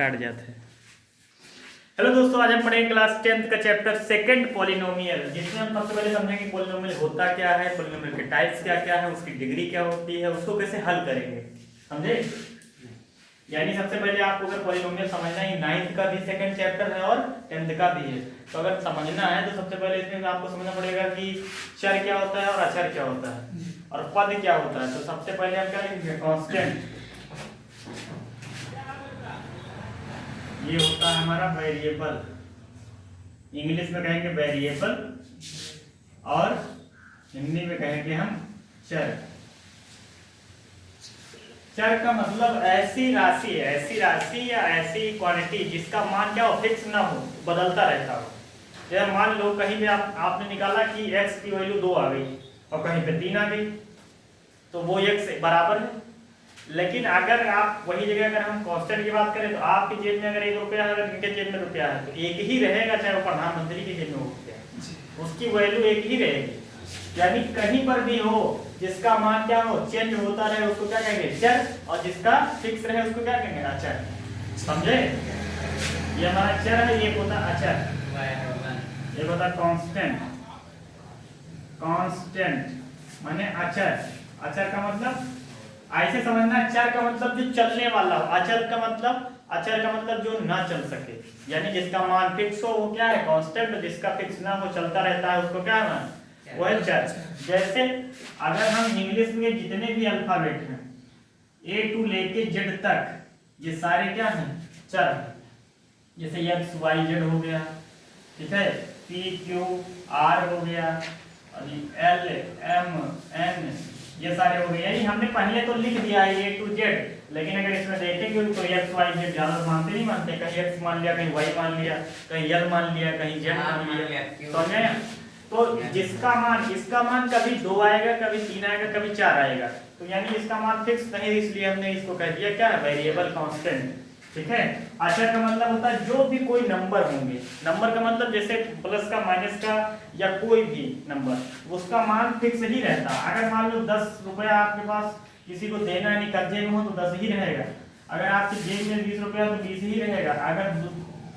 काट जाता है। हेलो दोस्तों, आज हम पढ़ेंगे क्लास 10th का चैप्टर सेकंड पॉलिनोमियल, जिसमें हम सबसे पहले समझेंगे पॉलिनोमियल होता क्या है, पॉलिनोमियल के टाइप्स क्या क्या है, उसकी डिग्री क्या होती है, उसको कैसे हल करेंगे। समझे? यानी सबसे पहले आपको अगर पॉलिनोमियल समझना है, 9th का भी सेकंड चैप्टर है और 10th का भी है, तो अगर समझना है तो सबसे पहले इसमें आपको समझना पड़ेगा कि चर क्या होता है और अचर क्या होता है और पद क्या होता है। तो सबसे पहले हम क्या लिखेंगे, कांस्टेंट। ये होता है हमारा वेरिएबल, इंग्लिश में कहेंगे वेरिएबल और हिंदी में कहेंगे हम चर। चर का मतलब ऐसी राशि या ऐसी क्वांटिटी जिसका मान क्या हो, फिक्स ना हो, बदलता रहता हो। जैसे मान लो कहीं पे आपने निकाला कि x की वैल्यू 2 आ गई और कहीं पे 3 आ गई, तो वो x बराबर है। लेकिन अगर आप वही जगह अगर हम कांस्टेंट की बात करें तो आपकी जेब में अगर 1 रुपया है, अगर इनके जेब में रुपया है, तो एक ही रहेगा, चाहे वो प्रधानमंत्री की जेब में हो रुपया, उसकी वैल्यू एक ही रहेगी। यानी कहीं पर भी हो जिसका मान क्या हो, चेंज होता रहे, उसको क्या कहेंगे, चर, और जिसका फिक्स रहे उसको क्या कहेंगे, अचर। समझे? ये हमारा चर है, ये होता अचर, ये होता कांस्टेंट। कांस्टेंट माने अचर। अचर का मतलब ऐसे समझना, चर का मतलब जो चलने वाला हो, अचर का मतलब जो ना चल सके, यानी जिसका मान फिक्स हो वो क्या है, कांस्टेंट। जिसका फिक्स ना हो, चलता रहता है, उसको क्या है, वो है चर। जैसे अगर हम इंग्लिश में जितने भी अल्फाबेट हैं ए टू लेके जेड तक, ये सारे क्या हैं, चर। जैसे एक्स वाई जेड हो गया, ठीक है, पी क्यू आर हो गया, और एल एम एन, ये सारे हो गए। यानी हमने पहले तो लिख दिया है ए टू जेड, लेकिन अगर इसमें देखेंगे तो एक्स वाई जेड ज्यादा मानते नहीं मानते, कहीं एक्स मान लिया, कहीं वाई मान लिया, कहीं एल मान लिया, कहीं जेड मान लिया। समझे? तो जिसका मान, इसका मान कभी 2 आएगा, कभी 3 आएगा, कभी 4 आएगा, तो यानी इसका मान फिक्स नहीं, इसलिए हमने इसको कह दिया क्या है, वेरिएबल कांस्टेंट। ठीक है। अचर का मतलब होता है जो भी कोई नंबर होंगे, नंबर का मतलब जैसे प्लस का, माइनस का, या कोई भी नंबर, उसका मान फिक्स ही रहता है। अगर मान लो 10 रुपया आपके पास किसी को देना है, नहीं कर्जे में हो, तो 10 ही रहेगा। अगर आपकी जेब में 20 रुपया तो 20 ही रहेगा। अगर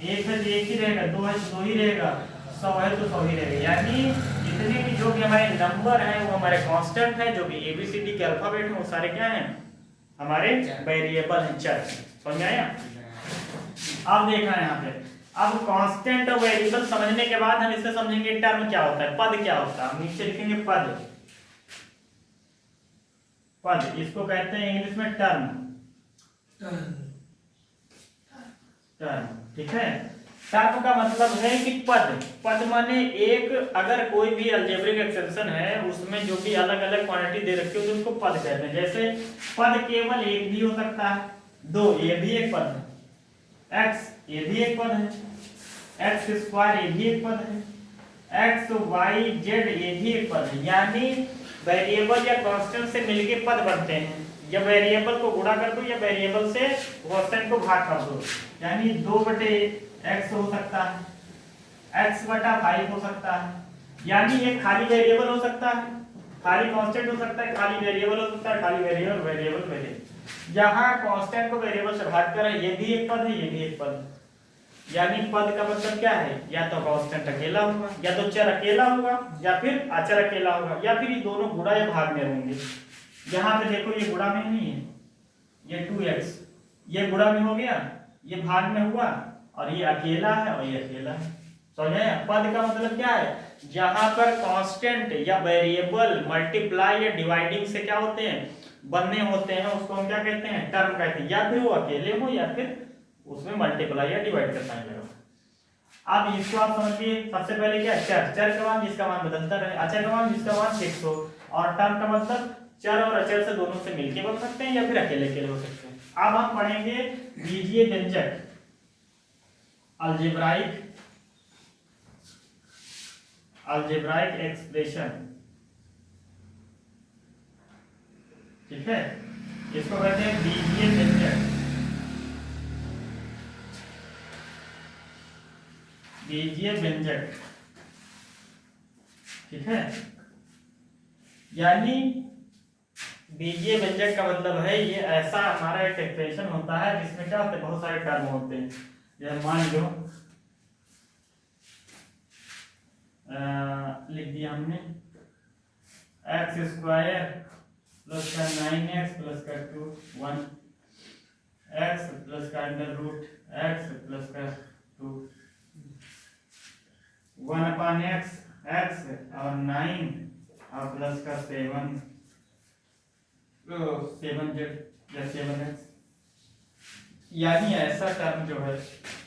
1 है तो 1 ही रहेगा, 2 है तो 2 ही रहेगा, 100 है तो 100 ही रहेगा। यानी जितने भी जो भी हमारे नंबर हैं वो हमारे कांस्टेंट हैं, जो भी ABCD के अल्फाबेट हैं वो सारे क्या हैं, हमारे वेरिएबल हैं, चर। समझ आया? अब देखना है यहाँ पे, अब कांस्टेंट और वेरिएबल समझने के बाद हम इससे समझेंगे टर्म क्या होता है, पद क्या होता है। हम नीचे लिखेंगे पद। पद इसको कहते हैं इंग्लिश में टर्म। टर्म, ठीक है। टर्म का मतलब है कि पद माने एक, अगर कोई भी अलजेब्रिक एक्सटेंशन है उसमें जो भी अलग अलग क्वांटिटी दे रखी हो तो उसको पद कहते हैं। जैसे पद केवल एक भी हो सकता है, 2, ये भी एक पद है, x ये भी एक पद है, x स्क्वायर ये भी एक पद है, x y z ये भी एक पद है। यानी वेरिएबल या कांस्टेंट से मिलके पद बनते हैं। या वेरिएबल को गुणा कर दो या वेरिएबल से कांस्टेंट को भाग कर दो, यानी 2/x हो सकता है, x/5 हो सकता है। यानी ये खाली वेरिएबल हो सकता है, खाली कांस्टेंट हो सकता है, खाली वेरिएबल हो सकता है, खाली वेरिएबल। जहां कांस्टेंट को वेरिएबल से भाग करें, ये भी एक पद है, ये भी एक पद है। यानी पद का मतलब क्या है, या तो कांस्टेंट अकेला होगा, या तो चर अकेला होगा, या फिर अचर अकेला होगा, या फिर ये दोनों गुणा या भाग में होंगे। यहाँ पे देखो ये गुणा में नहीं है, ये 2x, ये गुणा में हो गया, ये भाग में हुआ, और ये अकेला है और ये अकेला है। समझे? पद का मतलब क्या है, जहां पर कांस्टेंट या वेरिएबल मल्टीप्लाई या डिवाइडिंग से क्या होते हैं, बनने होते हैं, उसको हम क्या कहते हैं, टर्म कहते हैं। या फिर वो अकेले हो या फिर उसमें मल्टीप्लाई या डिवाइड का साइन लगा। अब इसको आप समझिए, सबसे पहले क्या, चर का मान जिसका मान बदलता रहे, अचर का मान जिसका मान फिक्स हो, और टर्म का मतलब चर और अचर से दोनों से मिलके बन सकते हैं या फिर अकेले अकेले हो सकते हैं। अब हम पढ़ेंगे बीजीय व्यंजक, अलजेब्राइक एक्सप्रेशन। ठीक है, इसको कहते हैं बीजीय व्यंजक। बीजीय व्यंजक, ठीक है। यानी बीजीय व्यंजक का मतलब है ये ऐसा हमारा एक एक्सप्रेशन होता है जिसमें क्या होता है, बहुत सारे टर्म होते हैं। जैसे मान लो लिख दिया हमने एक्स स्क्वायर प्लस का 9x प्लस का 2 1 एक्स प्लस का अंडर रूट एक्स प्लस का 2 1/x एक्स और 9 और प्लस का 7 7z या 7x। यानी ऐसा टर्म जो है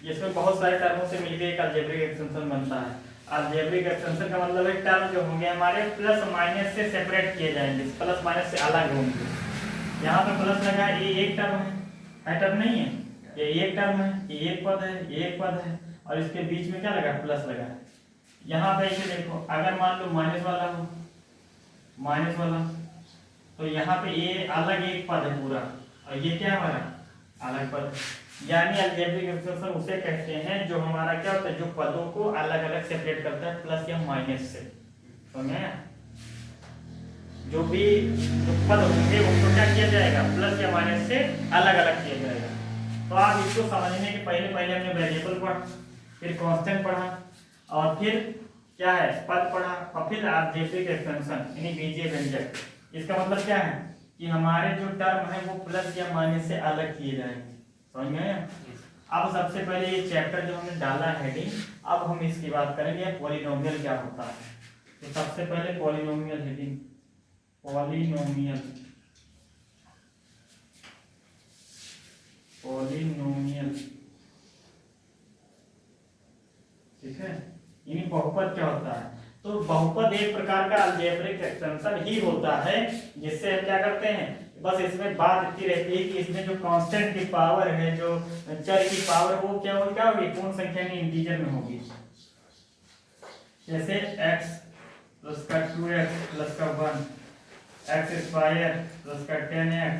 इसमें बहुत सारे टर्मों से मिलकर एक अलजेब्रिक एक्सटेंशन बनता है। अलजेब्रिक एक्सटेंशन का मतलब है टर्म जो होंगे हमारे प्लस माइनस से सेपरेट किए जाएंगे, प्लस माइनस से अलग होंगे। यहाँ पे प्लस लगा है, ये एक टर्म है टर्म नहीं है, ये एक टर्म है, ये एक पद है, ये एक पद है, और इसके बीच में क्या लगा है, प्लस लगा है। यहाँ पे इसे देखो, अगर मान लो माइनस वाला हो, माइनस वाला, तो यहाँ पे ये अलग एक पद है पूरा, और ये क्या है हमारा अलग पद है। यानी अलजेब्रिक एक्सटेंशन उसे कहते हैं जो हमारा क्या होता है, जो पदों को अलग अलग सेपरेट करता है प्लस या माइनस से। समझे? जो भी पद होंगे उनको क्या किया जाएगा, प्लस या माइनस से अलग अलग किया जाएगा। तो आप इसको समझने के पहले हमने वेरिएबल पढ़ा, फिर कांस्टेंट पढ़ा, और फिर क्या है पद पढ़ा, और फिर अलजेब्रिक एक्सटेंशन यानी बीजीय व्यंजक। इसका मतलब क्या है कि हमारे जो टर्म है वो प्लस या माइनस से अलग किए जाएंगे। समझ में आया? अब सबसे पहले ये चैप्टर जो हमने डाला है हेडिंग, अब हम इसकी बात करेंगे पॉलिनोमियल क्या होता है। तो सबसे पहले पॉलिनोमियल हेडिंग, पॉलिनोमियल, पॉलिनोमियल, ठीक है। यानी बहुपद क्या होता है, तो बहुपद एक प्रकार का अलजेब्रिक एक्सटेंशन ही होता है जिससे हम क्या करते हैं, बस इसमें बात इतनी रहती है कि इसमें जो कांस्टेंट की पावर है, जो चर की पावर, वो क्या होगी, पूर्ण संख्या में इंटीजर में होगी। जैसे x प्लस का 2x प्लस का 1, एक्स स्क्वायर प्लस का 10x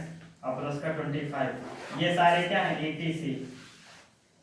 और प्लस का 25, ये सारे क्या है etc,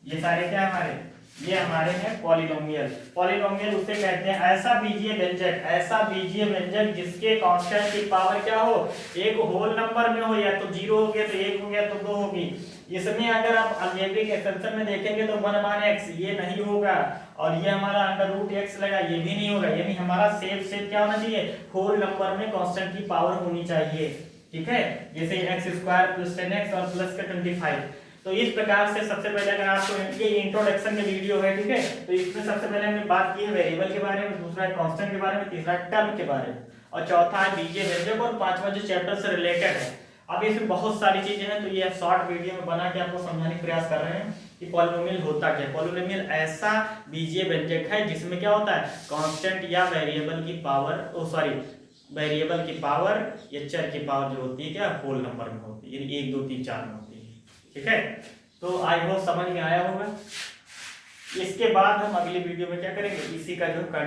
ये सारे क्या हमारे, ये हमारे हैं पॉलिनोमियल। पॉलिनोमियल उसे कहते हैं ऐसा बीजीय व्यंजक, ऐसा बीजीय व्यंजक जिसके कांस्टेंट की पावर क्या हो, एक होल नंबर में हो, या तो 0 हो गया तो 1 हो गया तो 2 होगी। इसमें अगर आप अलजेब्रिक एक्सटेंशन में देखेंगे तो 1/x ये नहीं होगा, और ये हमारा अंडर रूट x लगा, ये भी नहीं होगा। यानी हमारा सेट क्या होना चाहिए, होल नंबर में कांस्टेंट की पावर होनी चाहिए, ठीक है। जैसे एक्स स्क्वायर प्लस 10x और प्लस का 25। तो इस प्रकार से सबसे पहले अगर आपको ये इंट्रोडक्शन के वीडियो है, ठीक है, तो इसमें सबसे पहले हमने बात की है वेरिएबल के बारे में, दूसरा है कांस्टेंट के बारे में, तीसरा टर्म के बारे में, और चौथा है बीजीय व्यंजक, और पांचवा जो चैप्टर से रिलेटेड है। अब इसमें बहुत सारी चीजें हैं, तो ये शॉर्ट वीडियो में बना के आपको समझाने का प्रयास कर रहे हैं कि पॉलिनोमियल होता क्या है। पॉलिनोमियल ऐसा बीजीय व्यंजक है जिसमें क्या होता है, कांस्टेंट या वेरिएबल की पावर, वेरिएबल की पावर या चर की पावर जो होती है क्या, होल नंबर में होती है, यानी 1 2 3 4 में होती है, ठीक है। तो आई होप समझ में आया होगा। इसके बाद हम अगली वीडियो में क्या करेंगे, इसी का जो